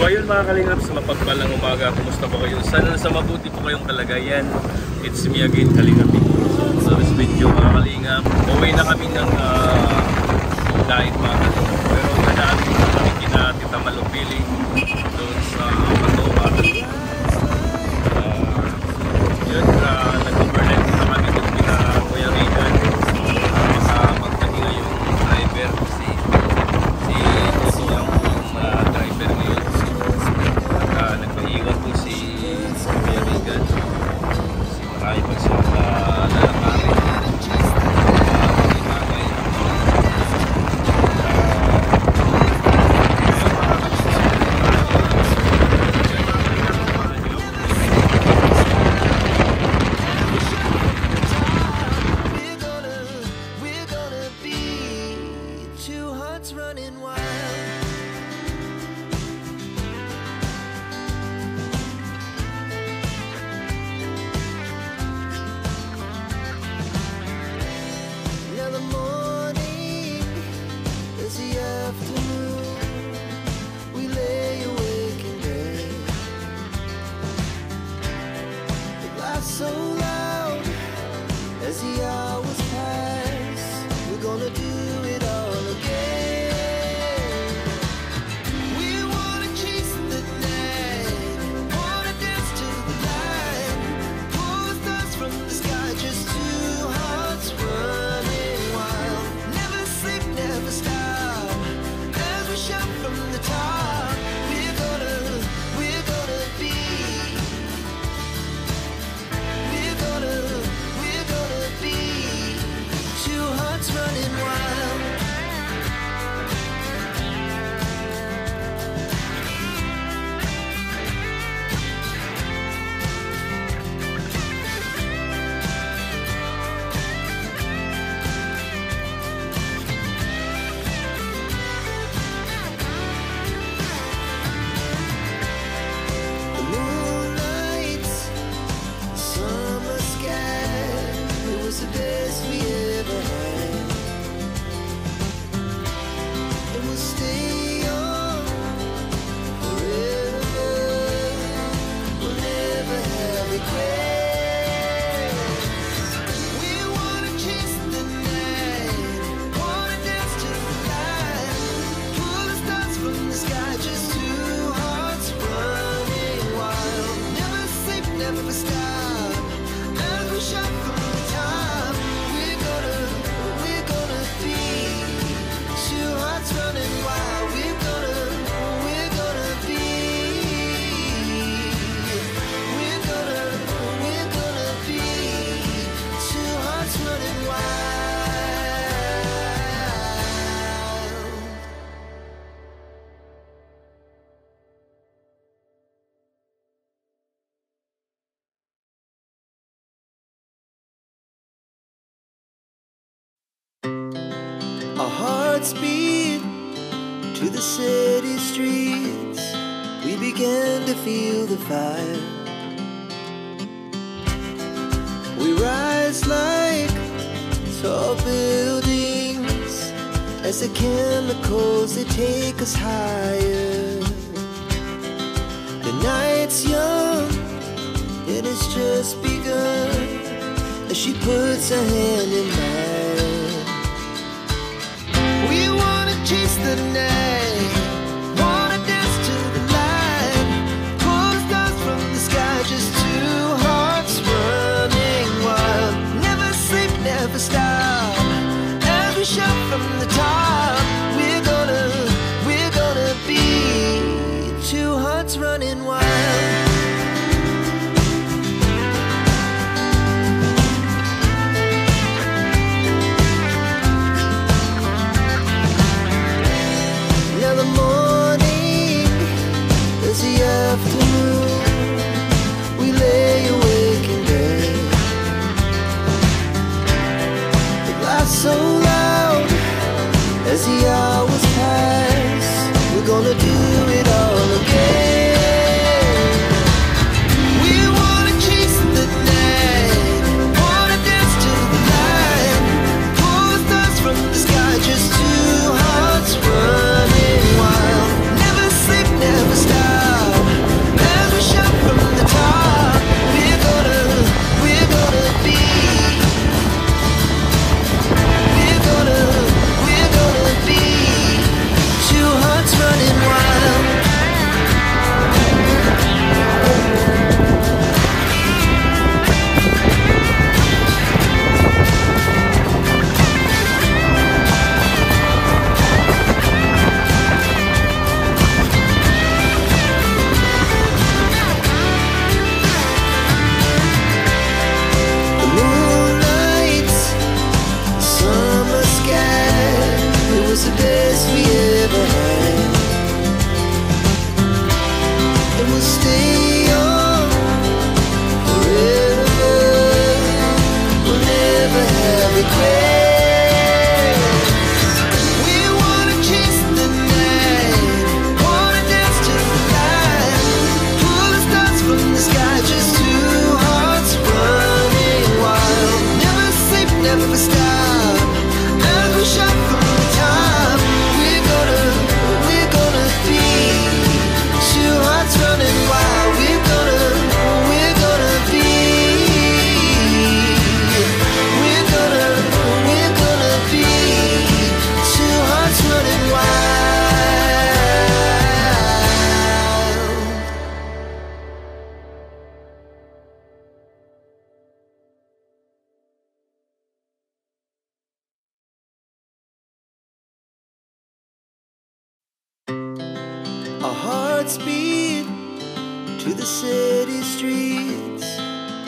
So ayun mga kalingap, sa mapagpalang umaga, kumusta po kayo? Sana nasa mabuti po kayong kalagayan. It's me again, Kalingap. So this video mga kalingap, uwi na kami ng diet mga kalingap. Pero nadaan din kami kina Tita Malupili doon sa Matoa. Yun, nag-overnight din kami doon kina Kuya Regan. Magpahinga yung driver kasi si Toto lang po yung driver ngayon. Nagpahinga po si Kuya Regan. Kasi marami pa siya lalakarin. So loud as the hours pass, we're gonna do it all again. We wanna chase the night, wanna dance to the light, pull the stars from the sky, just two hearts running wild. Never sleep, never stop, as we shout from the top. We're gonna be. We're gonna be two hearts running wild. The moonlight, summer sky, it was the best we ever had. And we'll stay on forever, we'll never have regrets. We wanna chase the night, wanna dance to the light, pull the stars from the sky, just two hearts running wild. Never sleep, never stop, as we shout from the top. We're gonna be two hearts running wild. We're gonna be. We're gonna be two hearts running wild. Our hearts beat to the city streets. We began to feel the fire. We rise like tall buildings as the chemicals, they take us higher. The night's young, it has just begun as she puts her hand in mine. We wanna chase the night, wanna dance to the light, pull the stars from the sky, just two hearts running wild. Never sleep, never stop, as we shout from the top. We're gonna be two hearts running wild. Our hearts beat to the city streets.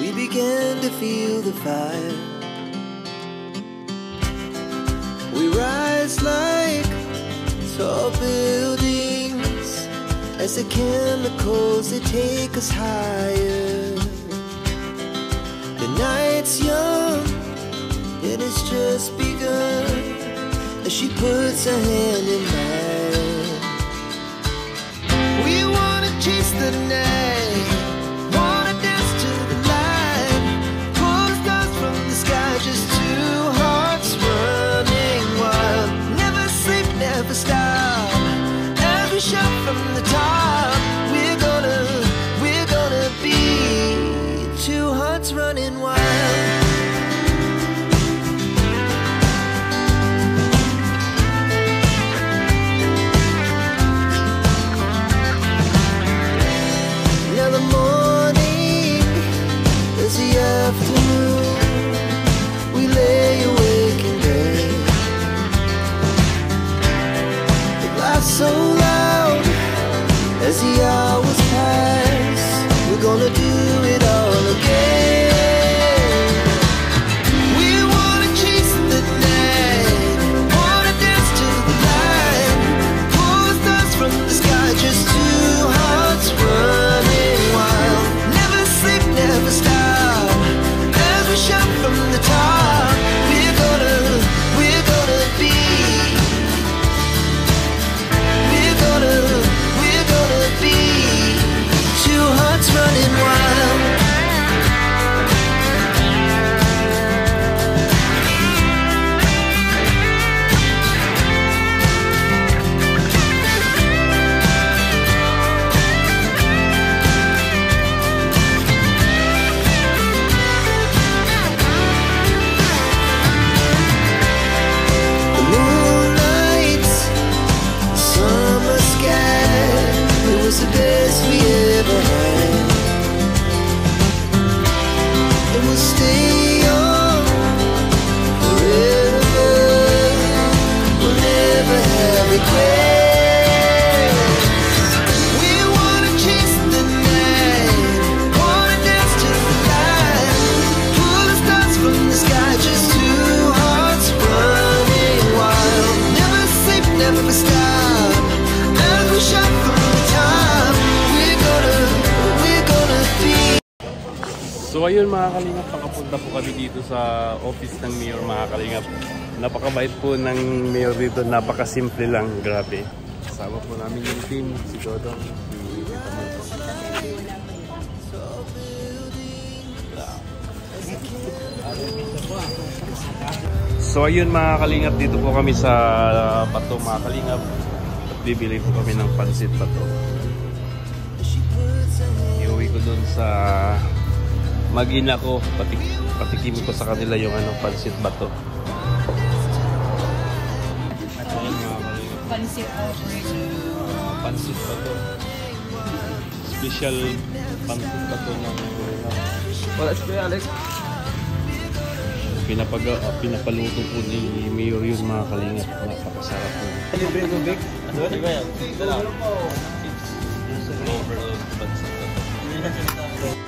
We began to feel the fire. We rise like tall buildings as the chemicals, they take us higher. The night's young, and it's just begun, as she puts her hand in mine. We wanna chase the night, wanna dance to the light, pull the stars from the sky, just two hearts running wild. Never sleep, never stop, as we shout from the top. We're gonna be two hearts running wild. Now the morning is the afternoon. We lay awake in bed. It laughs so loud as the hours pass. We're gonna do it all again. We wanna chase the night, wanna dance to the light, pull the stars from the sky, just two hearts running wild. Never sleep, never stop, as we shout from the top. We're gonna be, we're gonna be two hearts running wild. The moonlight, summer sky, it was the best we ever had. And we'll stay on forever. We'll never have regrets. We wanna chase the night, wanna dance to the light, pull the stars from the sky, just two hearts running wild. Never sleep, never stop, as we shout from the top. We're gonna be. So ayun mga kalingap, pakapunta po kami dito sa office ng Mayor mga kalingap. Napakabait po ng Mayor dito, napakasimple lang, grabe. Kasama po namin yung team, si Dodong, si Tita Marco. So ayun mga kalingap, dito po kami sa Bato mga kalingap. At bibili po kami ng pansit Bato. Iuwi ko dun sa Magina ko, patikim ko sa kanila yung pansit Bato. Pansit Pansit Bato. Special pansit Bato ng wala si Kuya Alex. Pinapaluto po ni Mayor yun mga kalingap. Napakasarap po. Libre tubig? Ano ba yan? Overload pansit Bato.